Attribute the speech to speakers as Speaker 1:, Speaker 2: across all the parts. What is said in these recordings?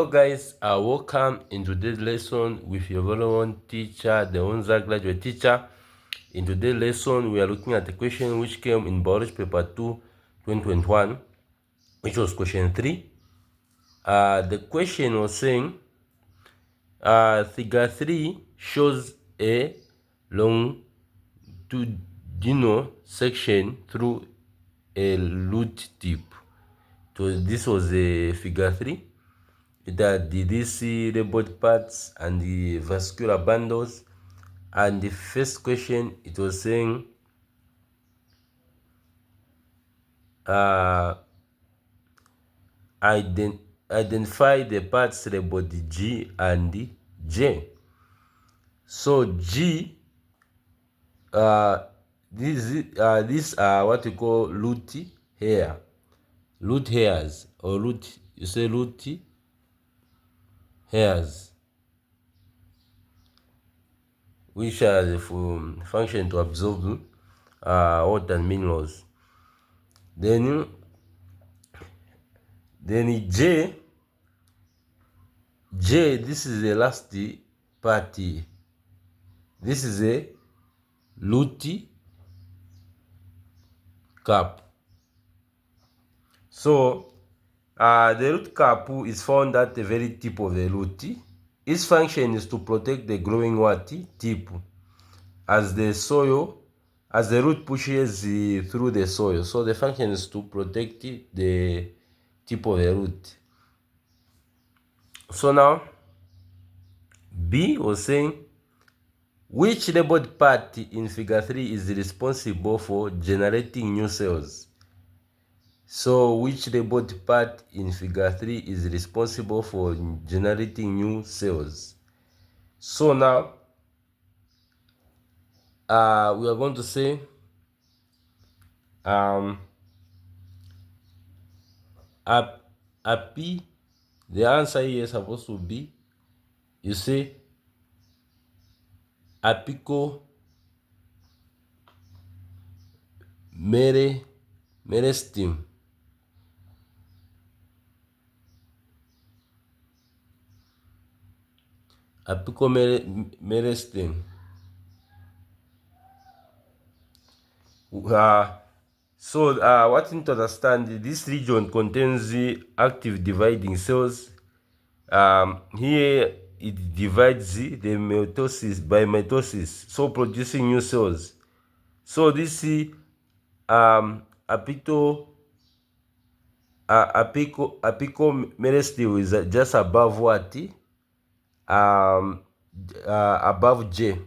Speaker 1: Hello guys, welcome in today's lesson with your very own teacher, the Unza graduate teacher. In today's lesson, we are looking at a question which came in Biology Paper 2, 2021, which was question 3. The question was saying, figure 3 shows a longitudinal section through a root tip. So this was a figure 3. That the DC labeled parts and the vascular bundles. And the first question, it was saying identify the parts labeled G and J. So G, these are what we call root hairs, or root hairs, which are the function to absorb water and minerals. Then J, this is the last part. This is a root cap. So the root cap is found at the very tip of the root. Its function is to protect the growing tip as the root pushes through the soil. So the function is to protect the tip of the root. So now B was saying, which labeled part in figure 3 is responsible for generating new cells? So which labeled part in figure 3 is responsible for generating new cells? So now we are going to say P. The answer here is supposed to be, you say, apical meristem. Apical meristem. So what you need to understand, this region contains the active dividing cells. Here it divides the mitosis by mitosis, so producing new cells. So this apical meristem is just above what? Above J.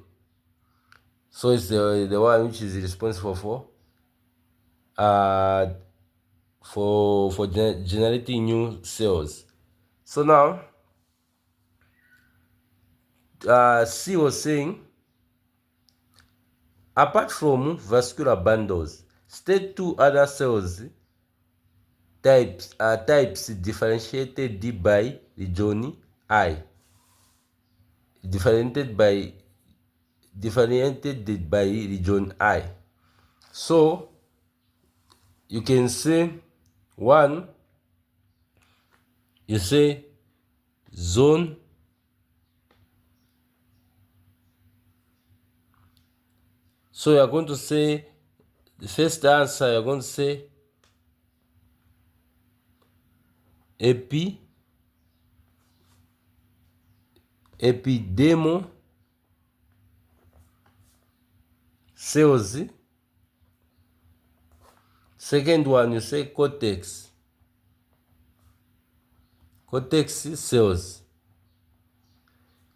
Speaker 1: So it's the one which is responsible for generating new cells. So now C was saying, apart from vascular bundles, state two other cells types differentiated by region I. Differentiated by region I. So you can say one, you say zone So you're going to say, the first answer, you're going to say epidermal cells. Second one, you say cortex cells.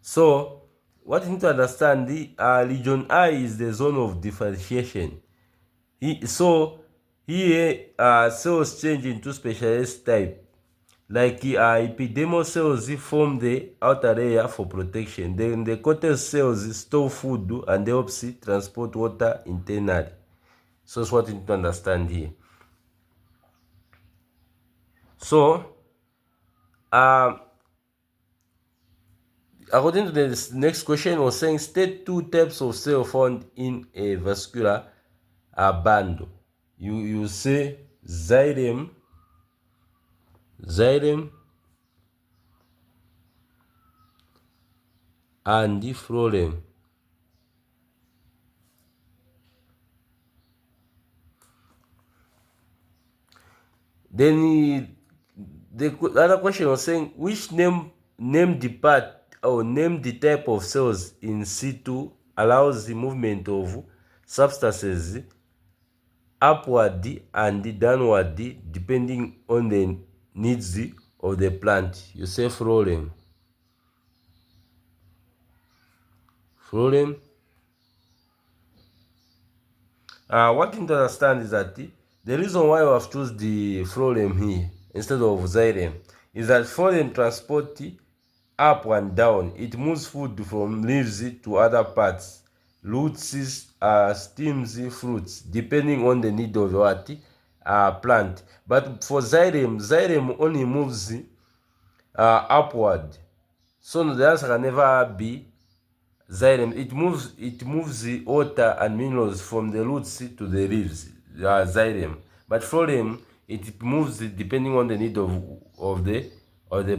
Speaker 1: So what you need to understand, the region I is the zone of differentiation. So here cells change into specialized type. Like epidermal cells form the outer layer for protection. Then the cortex cells store food and helps transport water internally. So that's what you need to understand here. So according to the next question, was saying state two types of cell found in a vascular bundle. You say xylem and phloem. Then the other question was saying which name the part or name the type of cells in situ allows the movement of substances upward and downward depending on the needs of the plant. You say phloem. Phloem. One thing to understand is that the reason why we have choose the phloem here instead of xylem is that phloem transport up and down. It moves food from leaves to other parts, roots, stems, fruits, depending on the need of what plant. But for xylem only moves upward. So the answer can never be xylem. It moves the water and minerals from the roots to the leaves. Xylem. But phloem it moves depending on the need of the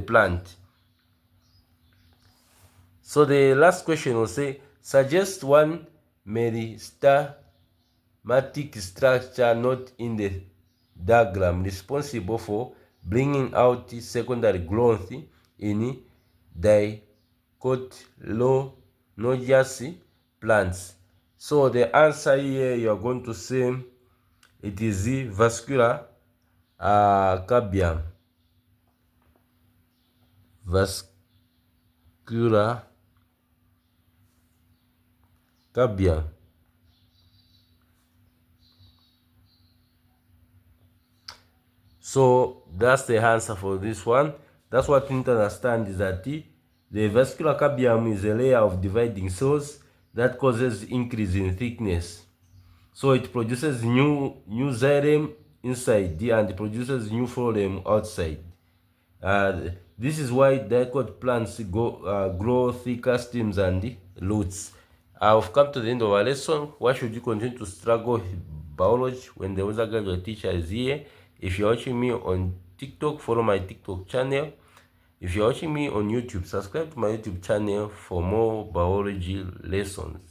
Speaker 1: plant. So the last question will say, suggest one meristematic structure not in the diagram responsible for bringing out secondary growth in dicotyledonous plants. So the answer here you are going to say it is the vascular cabium. Vascular cabium. So that's the answer for this one. That's what you need to understand is that the vascular cabium is a layer of dividing cells that causes increase in thickness. So it produces new xylem inside and produces new phloem outside. This is why dicot plants grow thicker stems and roots. I've come to the end of our lesson. Why should you continue to struggle biology when the other graduate teacher is here? If you're watching me on TikTok, follow my TikTok channel. If you're watching me on YouTube, subscribe to my YouTube channel for more biology lessons.